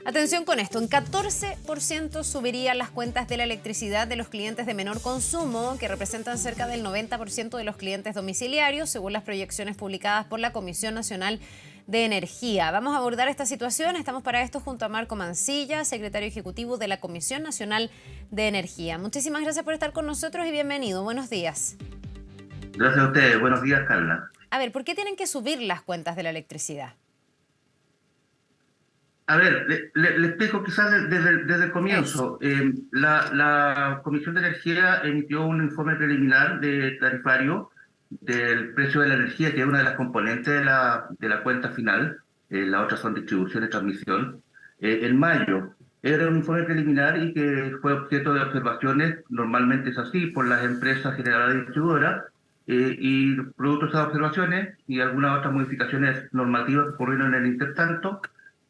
Atención con esto, en 14% subirían las cuentas de la electricidad de los clientes de menor consumo, que representan cerca del 90% de los clientes domiciliarios, según las proyecciones publicadas por la Comisión Nacional de Energía. Vamos a abordar esta situación. Estamos para esto junto a Marco Mancilla, secretario ejecutivo de la Comisión Nacional de Energía. Muchísimas gracias por estar con nosotros y bienvenido. Buenos días. Gracias a ustedes. Buenos días, Carla. A ver, ¿por qué tienen que subir las cuentas de la electricidad? A ver, le explico quizás desde el Eso. comienzo. La Comisión de Energía emitió un informe preliminar de tarifario del precio de la energía, que es una de las componentes de la cuenta final. La otra son distribución y transmisión. En mayo era un informe preliminar y que fue objeto de observaciones, normalmente es así, por las empresas generadoras y distribuidoras, y producto de esas observaciones y algunas otras modificaciones normativas que ocurrieron en el intertanto,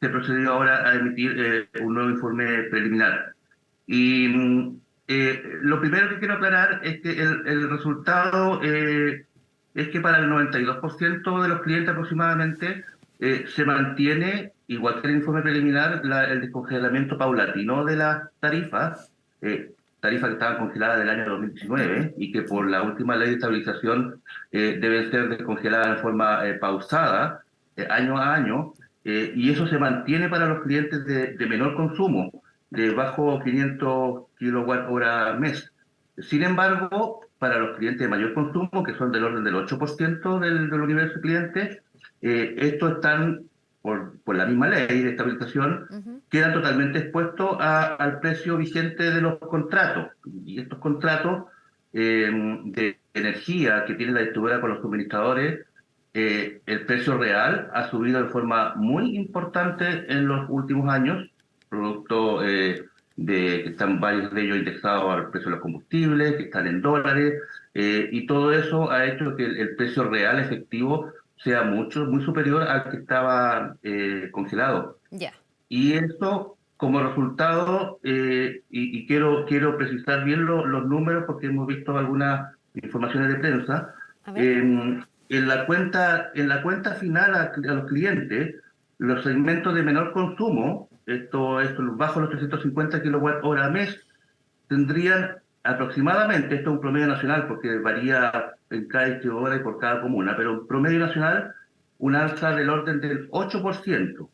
se procedió ahora a emitir un nuevo informe preliminar. Y lo primero que quiero aclarar es que el resultado es que para el 92% de los clientes aproximadamente se mantiene, igual que el informe preliminar, el descongelamiento paulatino de las tarifas, tarifas que estaban congeladas del año 2019 y que por la última ley de estabilización deben ser descongeladas de forma pausada, año a año. Y eso se mantiene para los clientes de menor consumo, de bajo 500 kilowatt hora mes. Sin embargo, para los clientes de mayor consumo, que son del orden del 8% del universo de clientes, estos están, por la misma ley de estabilización, Ujú. quedan totalmente expuestos al precio vigente de los contratos. Y estos contratos de energía que tiene la distribuidora con los suministradores, el precio real ha subido de forma muy importante en los últimos años, producto de que están varios de ellos indexados al precio de los combustibles, que están en dólares, y todo eso ha hecho que el precio real efectivo sea muy superior al que estaba congelado. Ya. Y eso, como resultado, y quiero precisar bien los números porque hemos visto algunas informaciones de prensa, A ver. en la cuenta final a los clientes, los segmentos de menor consumo, esto es bajo los 350 kilowatt hora mes, tendrían aproximadamente, esto es un promedio nacional porque varía en cada distribuidora y por cada comuna, pero en promedio nacional, un alza del orden del 8%.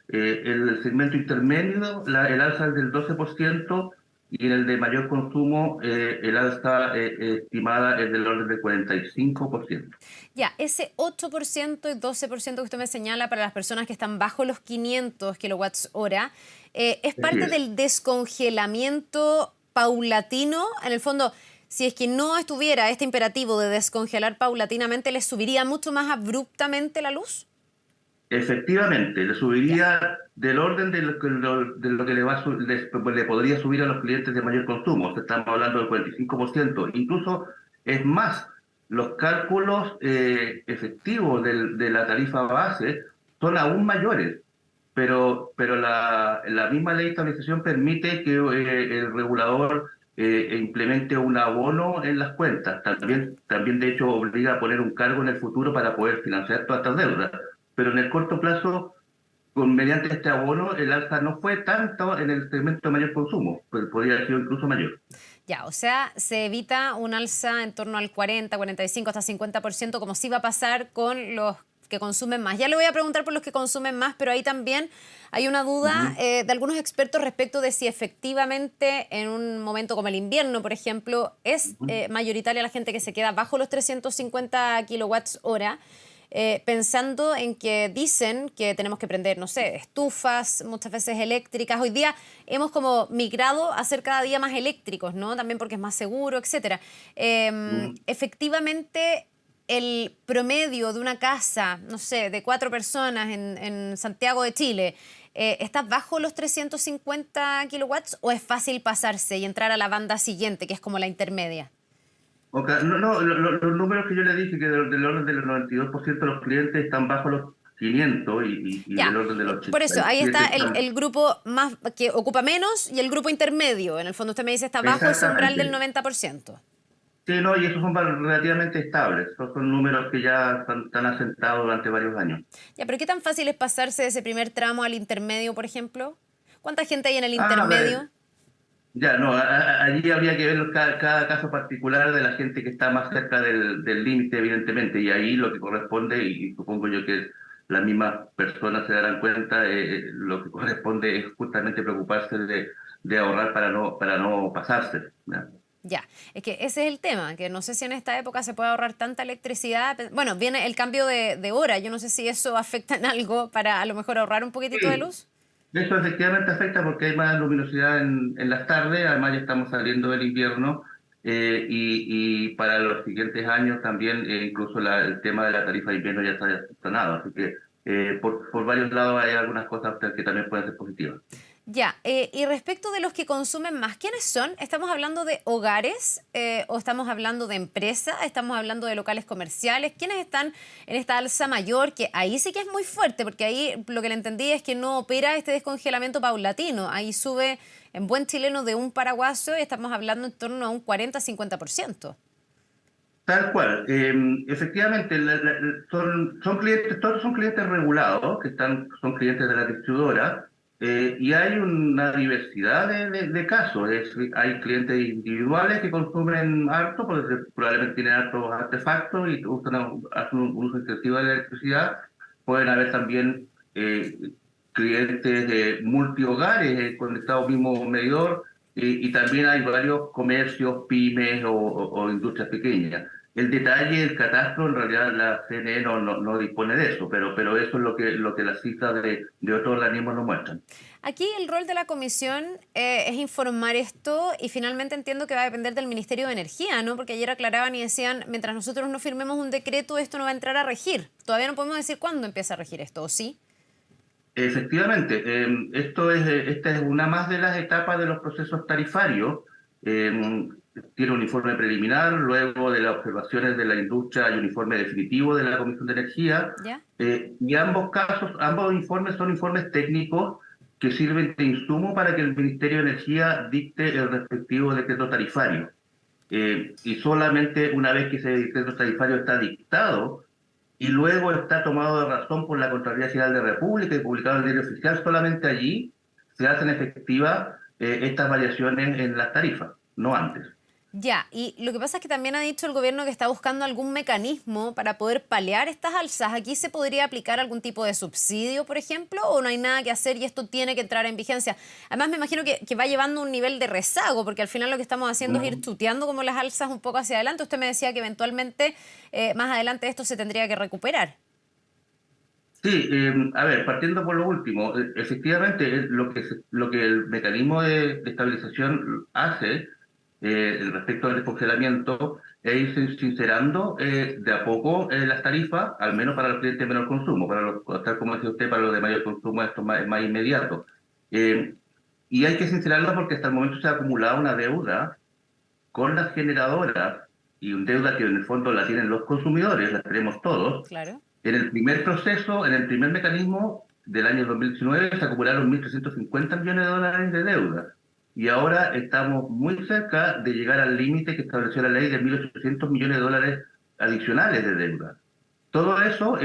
El segmento intermedio, el alza es del 12% y en el de mayor consumo, el alza estimada es del orden del 45%. Ya, ese 8% y 12% que usted me señala para las personas que están bajo los 500 kilowatts hora, ¿es Así parte es. del descongelamiento paulatino? En el fondo, si es que no estuviera este imperativo de descongelar paulatinamente, ¿les subiría mucho más abruptamente la luz? Efectivamente, le Ya. subiría del orden de lo que le podría subir a los clientes de mayor consumo. O sea, estamos hablando del 45%. Incluso es más, los cálculos efectivos de la tarifa base son aún mayores, pero la misma ley de estabilización permite que el regulador implemente un abono en las cuentas. Ya. También, de hecho, obliga a poner un cargo en el futuro para poder financiar todas estas deudas, pero en el corto plazo, mediante este abono, el alza no fue tanto en el segmento de mayor consumo, pues podría haber sido incluso mayor. Ya, o sea, se evita un alza en torno al 40, 45, hasta 50%, como sí va a pasar con los que consumen más. Ya le voy a preguntar por los que consumen más, pero ahí también hay una duda Ujú, de algunos expertos respecto de si efectivamente en un momento como el invierno, por ejemplo, es ujú. mayoritaria la gente que se queda bajo los 350 kilowatts hora, pensando en que dicen que tenemos que prender, no sé, estufas, muchas veces eléctricas. Hoy día hemos como migrado a ser cada día más eléctricos, ¿no? También porque es más seguro, etcétera. Mm. Efectivamente, el promedio de una casa, no sé, de 4 personas en Santiago de Chile, ¿está bajo los 350 kilowatts o es fácil pasarse y entrar a la banda siguiente, que es como la intermedia? Ok, no, no, los números que yo le dije, que del orden del 92% de los clientes están bajo los 500 y Ya, del orden del por eso, ahí 87 está están. el grupo más que ocupa menos y el grupo intermedio. En el fondo usted me dice está bajo ese umbral del Exactamente. 90%. Sí, no, y esos son relativamente estables. Son números que ya están asentados durante varios años. Ya, pero ¿qué tan fácil es pasarse de ese primer tramo al intermedio, por ejemplo? ¿Cuánta gente hay en el A ver, intermedio? ya, no, allí habría que ver cada caso particular de la gente que está más cerca del límite, evidentemente, y ahí lo que corresponde, y supongo yo que las mismas personas se darán cuenta, lo que corresponde es justamente preocuparse de ahorrar para no pasarse, ¿ya? Ya, es que ese es el tema, que no sé si en esta época se puede ahorrar tanta electricidad. Bueno, viene el cambio de hora, yo no sé si eso afecta en algo para a lo mejor ahorrar un poquitito de Sí, luz. eso efectivamente afecta porque hay más luminosidad en las tardes, además ya estamos saliendo del invierno y para los siguientes años también incluso el tema de la tarifa de invierno ya está sanado, así que por varios lados hay algunas cosas que también pueden ser positivas. Ya, y respecto de los que consumen más, ¿quiénes son? ¿Estamos hablando de hogares o estamos hablando de empresas? ¿Estamos hablando de locales comerciales? ¿Quiénes están en esta alza mayor? Que ahí sí que es muy fuerte, porque ahí lo que le entendí es que no opera este descongelamiento paulatino. Ahí sube en buen chileno de un paraguaso y estamos hablando en torno a un 40-50%. Tal cual. Efectivamente, son clientes, todos son clientes regulados, son clientes de la distribuidora, y hay una diversidad de casos. Hay clientes individuales que consumen harto, porque probablemente tienen hartos artefactos y hacen un uso excesivo de la electricidad. Pueden haber también clientes de multihogares conectados al mismo medidor, y también hay varios comercios, pymes o industrias pequeñas. El detalle, el catastro, en realidad la CNE no dispone de eso, pero eso es lo que las cifras de otros organismos nos muestran. Aquí el rol de la comisión es informar esto y finalmente entiendo que va a depender del Ministerio de Energía, ¿no? Porque ayer aclaraban y decían, mientras nosotros no firmemos un decreto, esto no va a entrar a regir. Todavía no podemos decir cuándo empieza a regir esto, ¿o sí? Efectivamente, esta es una más de las etapas de los procesos tarifarios. Tiene un informe preliminar, luego de las observaciones de la industria hay un informe definitivo de la Comisión de Energía, ¿Ya? y ambos informes son informes técnicos que sirven de insumo para que el Ministerio de Energía dicte el respectivo decreto tarifario. Y solamente una vez que ese decreto tarifario está dictado, y luego está tomado de razón por la Contraloría General de la República y publicado en el Diario Oficial, solamente allí se hacen efectivas estas variaciones en las tarifas, no antes. Ya, y lo que pasa es que también ha dicho el gobierno que está buscando algún mecanismo para poder paliar estas alzas. ¿Aquí se podría aplicar algún tipo de subsidio, por ejemplo, o no hay nada que hacer y esto tiene que entrar en vigencia? Además, me imagino que va llevando un nivel de rezago, porque al final lo que estamos haciendo es ir No. chuteando como las alzas un poco hacia adelante. Usted me decía que eventualmente, más adelante, esto se tendría que recuperar. Sí, a ver, partiendo por lo último, efectivamente lo que el mecanismo de estabilización hace respecto al descongelamiento es ir sincerando de a poco las tarifas, al menos para los clientes de menor consumo, tal como decía usted, para los de mayor consumo esto es más inmediato. Eh, y hay que sincerarlo porque hasta el momento se ha acumulado una deuda con las generadoras y una deuda que en el fondo la tienen los consumidores, la tenemos todos. Claro. En el primer proceso, en el primer mecanismo del año 2019, se acumularon 1.350 millones de dólares de deuda. Y ahora estamos muy cerca de llegar al límite que estableció la ley de 1.800 millones de dólares adicionales de deuda. Todo eso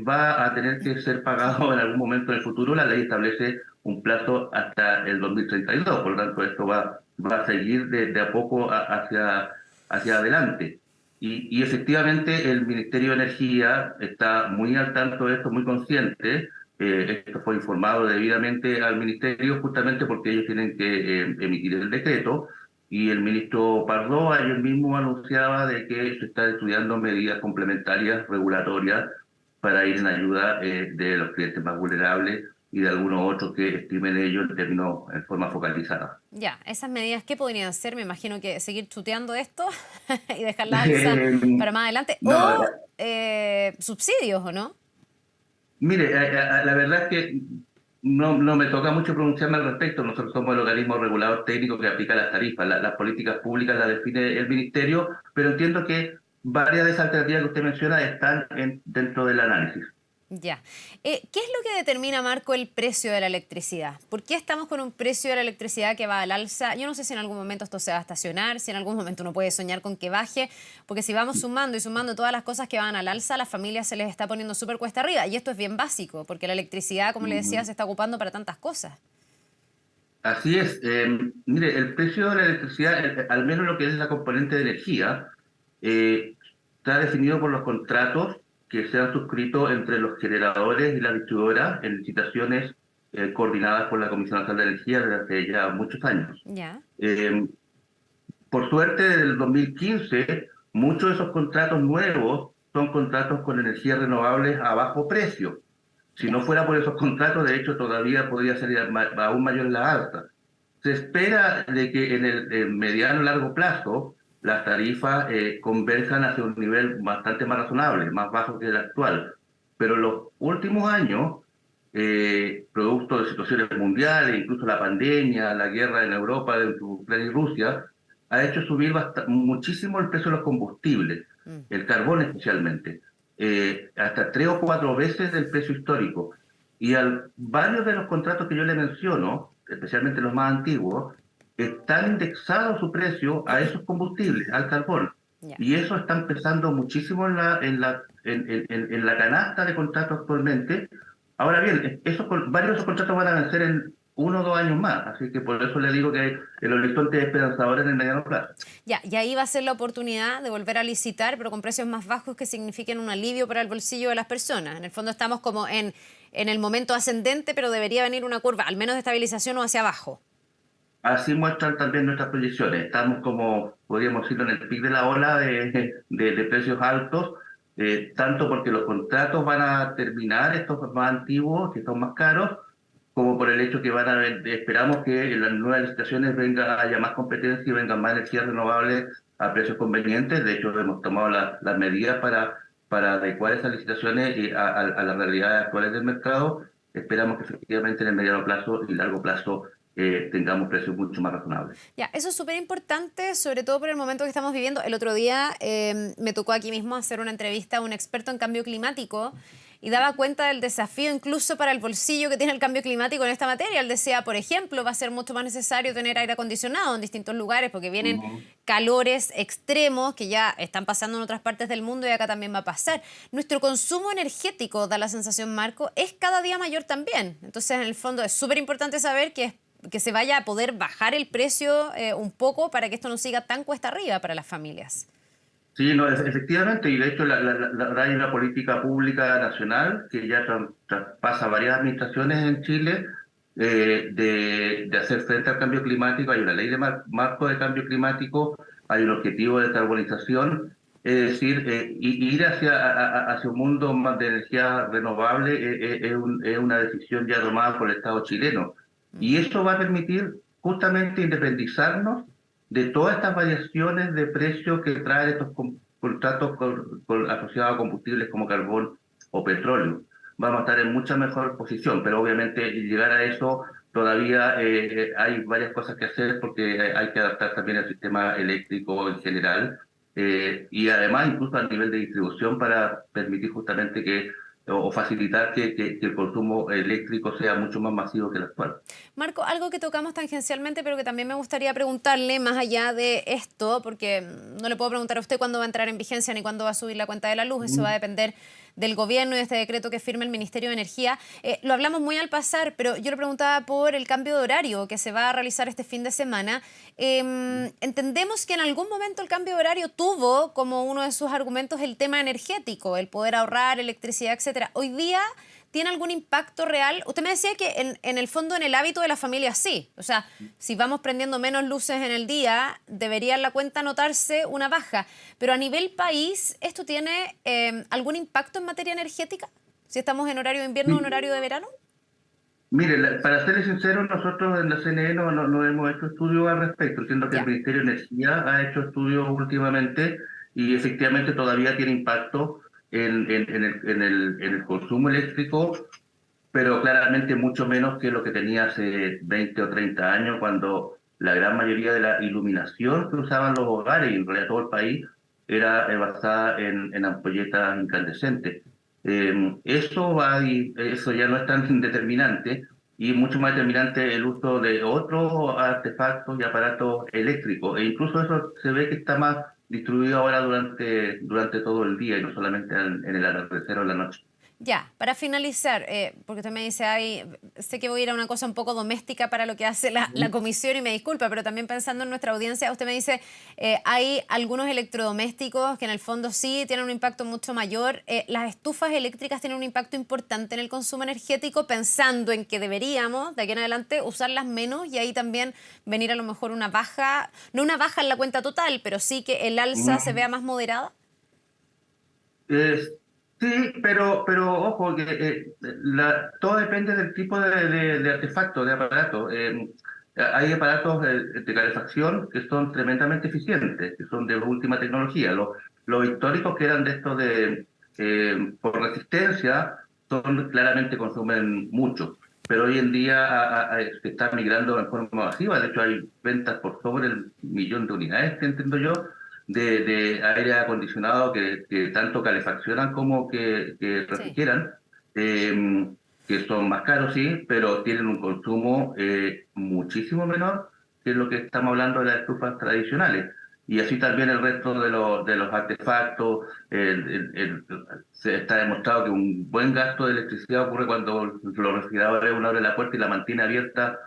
va a tener que ser pagado en algún momento en el futuro. La ley establece un plazo hasta el 2032, por lo tanto esto va a seguir de a poco hacia adelante. Y efectivamente el Ministerio de Energía está muy al tanto de esto, muy consciente. Esto fue informado debidamente al Ministerio justamente porque ellos tienen que emitir el decreto, y el ministro Pardo ayer mismo anunciaba de que se está estudiando medidas complementarias regulatorias para ir en ayuda de los clientes más vulnerables y de algunos otros que estimen ellos en forma focalizada. Ya, esas medidas, ¿qué podrían ser? Me imagino que seguir chuteando esto y dejar la alza para más adelante. No, O subsidios, ¿o no? mire, la verdad es que no me toca mucho pronunciarme al respecto. Nosotros somos el organismo regulador técnico que aplica las tarifas. Las políticas públicas las define el ministerio, pero entiendo que varias de esas alternativas que usted menciona están dentro del análisis. Ya. ¿Qué es lo que determina, Marco, el precio de la electricidad? ¿Por qué estamos con un precio de la electricidad que va al alza? Yo no sé si en algún momento esto se va a estacionar, si en algún momento uno puede soñar con que baje, porque si vamos sumando y sumando todas las cosas que van al alza, a las familias se les está poniendo súper cuesta arriba. Y esto es bien básico, porque la electricidad, como le decía, se está ocupando para tantas cosas. Así es. Mire, el precio de la electricidad, al menos lo que es la componente de energía, eh, está definido por los contratos que se han suscrito entre los generadores y la distribuidora en licitaciones coordinadas por la Comisión Nacional de Energía desde hace ya muchos años. Ya. Eh, por suerte, desde el 2015, muchos de esos contratos nuevos son contratos con energías renovables a bajo precio. Si Ya. no fuera por esos contratos, de hecho, todavía podría ser aún mayor la alta. Se espera de que en el mediano y largo plazo las tarifas converjan hacia un nivel bastante más razonable, más bajo que el actual. Pero en los últimos años, producto de situaciones mundiales, incluso la pandemia, la guerra en Europa entre Ucrania y Rusia, ha hecho subir muchísimo el precio de los combustibles, Mm. el carbón especialmente, hasta 3 o 4 veces del precio histórico. Y varios de los contratos que yo le menciono, especialmente los más antiguos, están indexados su precio a esos combustibles, al carbón. Ya. Y eso está empezando muchísimo en la canasta de contratos actualmente. Ahora bien, varios de esos contratos van a vencer en 1 o 2 años más, así que por eso le digo que el horizonte es esperanzador en el mediano plazo. Ya, y ahí va a ser la oportunidad de volver a licitar, pero con precios más bajos que signifiquen un alivio para el bolsillo de las personas. En el fondo estamos como en el momento ascendente, pero debería venir una curva, al menos de estabilización o hacia abajo. Así muestran también nuestras proyecciones. Estamos como, podríamos decirlo, en el pic de la ola de precios altos, tanto porque los contratos van a terminar, estos más antiguos, que son más caros, como por el hecho que esperamos que en las nuevas licitaciones haya más competencia y vengan más energías renovables a precios convenientes. De hecho, hemos tomado las medidas para adecuar esas licitaciones a las realidades actuales del mercado. Esperamos que efectivamente en el mediano plazo y largo plazo tengamos precios mucho más razonables. Ya, eso es súper importante, sobre todo por el momento que estamos viviendo. El otro día me tocó aquí mismo hacer una entrevista a un experto en cambio climático y daba cuenta del desafío incluso para el bolsillo que tiene el cambio climático en esta materia. Él decía, por ejemplo, va a ser mucho más necesario tener aire acondicionado en distintos lugares porque vienen Ujú. calores extremos que ya están pasando en otras partes del mundo y acá también va a pasar. Nuestro consumo energético, da la sensación, Marco, es cada día mayor también. Entonces, en el fondo, es súper importante saber que se vaya a poder bajar el precio un poco para que esto no siga tan cuesta arriba para las familias. Sí, no, efectivamente, y de hecho hay una política pública nacional que ya traspasa varias administraciones en Chile de hacer frente al cambio climático. Hay una ley de marco de cambio climático, hay un objetivo de carbonización, es decir, ir hacia un mundo más de energía renovable es una decisión ya tomada por el Estado chileno. Y eso va a permitir justamente independizarnos de todas estas variaciones de precios que traen estos contratos asociados a combustibles como carbón o petróleo. Vamos a estar en mucha mejor posición, pero obviamente llegar a eso todavía hay varias cosas que hacer porque hay que adaptar también el sistema eléctrico en general y además incluso a nivel de distribución para permitir justamente o facilitar que el consumo eléctrico sea mucho más masivo que el actual. Marco, algo que tocamos tangencialmente, pero que también me gustaría preguntarle más allá de esto, porque no le puedo preguntar a usted cuándo va a entrar en vigencia ni cuándo va a subir la cuenta de la luz, eso va a depender del gobierno y de este decreto que firme el Ministerio de Energía. Lo hablamos muy al pasar, pero yo le preguntaba por el cambio de horario que se va a realizar este fin de semana. Entendemos que en algún momento el cambio de horario tuvo como uno de sus argumentos el tema energético, el poder ahorrar electricidad, etcétera. Hoy día, ¿tiene algún impacto real? Usted me decía que en el fondo, en el hábito de la familia, sí. O sea, si vamos prendiendo menos luces en el día, debería en la cuenta notarse una baja. Pero a nivel país, ¿esto tiene algún impacto en materia energética? Si estamos en horario de invierno o en horario de verano. Mire, para serles sincero, nosotros en la CNE no hemos hecho estudios al respecto. Entiendo que el Ya. Ministerio de Energía ha hecho estudios últimamente y efectivamente todavía tiene impacto en el consumo eléctrico, pero claramente mucho menos que lo que tenía hace 20 o 30 años, cuando la gran mayoría de la iluminación que usaban los hogares y en realidad todo el país era basada en ampolletas incandescentes. Eso ya no es tan determinante y mucho más determinante el uso de otros artefactos y aparatos eléctricos. E incluso eso se ve que está más distribuido ahora durante todo el día y no solamente en el atardecer o en la noche. Ya, para finalizar, porque usted me dice, ay, sé que voy a ir a una cosa un poco doméstica para lo que hace la comisión y me disculpa, pero también pensando en nuestra audiencia, usted me dice, hay algunos electrodomésticos que en el fondo sí tienen un impacto mucho mayor. Las estufas eléctricas tienen un impacto importante en el consumo energético, pensando en que deberíamos, de aquí en adelante, usarlas menos y ahí también venir a lo mejor una baja, no una baja en la cuenta total, pero sí que el alza se vea más moderada. Eh, sí, pero ojo, que todo depende del tipo de artefacto, de aparato. Hay aparatos de calefacción que son tremendamente eficientes, que son de última tecnología. Los históricos que eran de estos por resistencia, claramente consumen mucho. Pero hoy en día se está migrando en forma masiva. De hecho, hay ventas por sobre el millón de unidades, que entiendo yo, de aire acondicionado que tanto calefaccionan como que Sí. refrigeran, que son más caros, sí, pero tienen un consumo muchísimo menor que lo que estamos hablando de las estufas tradicionales. Y así también el resto de los artefactos. Se está demostrado que un buen gasto de electricidad ocurre cuando los refrigeradores uno abre la puerta y la mantiene abierta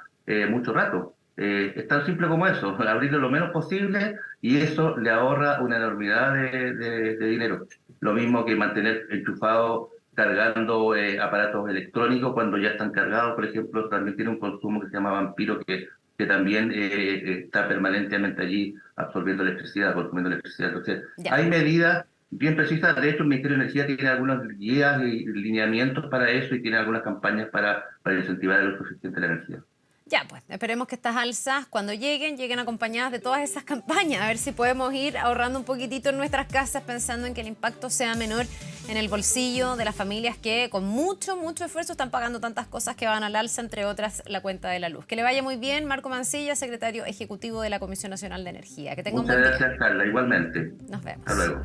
mucho rato. Es tan simple como eso, abrirlo lo menos posible y eso le ahorra una enormidad de dinero. Lo mismo que mantener enchufado cargando aparatos electrónicos cuando ya están cargados, por ejemplo, también tiene un consumo que se llama vampiro que también está permanentemente allí absorbiendo electricidad, consumiendo electricidad. Entonces, Ya. hay medidas bien precisas. De hecho, el Ministerio de Energía tiene algunas guías y lineamientos para eso y tiene algunas campañas para incentivar el uso eficiente de la energía. Ya, pues esperemos que estas alzas cuando lleguen acompañadas de todas esas campañas, a ver si podemos ir ahorrando un poquitito en nuestras casas pensando en que el impacto sea menor en el bolsillo de las familias que con mucho, mucho esfuerzo están pagando tantas cosas que van al alza, entre otras la cuenta de la luz. Que le vaya muy bien, Marco Mancilla, secretario ejecutivo de la Comisión Nacional de Energía. Que tenga un Muchas buen día. gracias, Carla. Igualmente. Nos Hasta vemos. luego.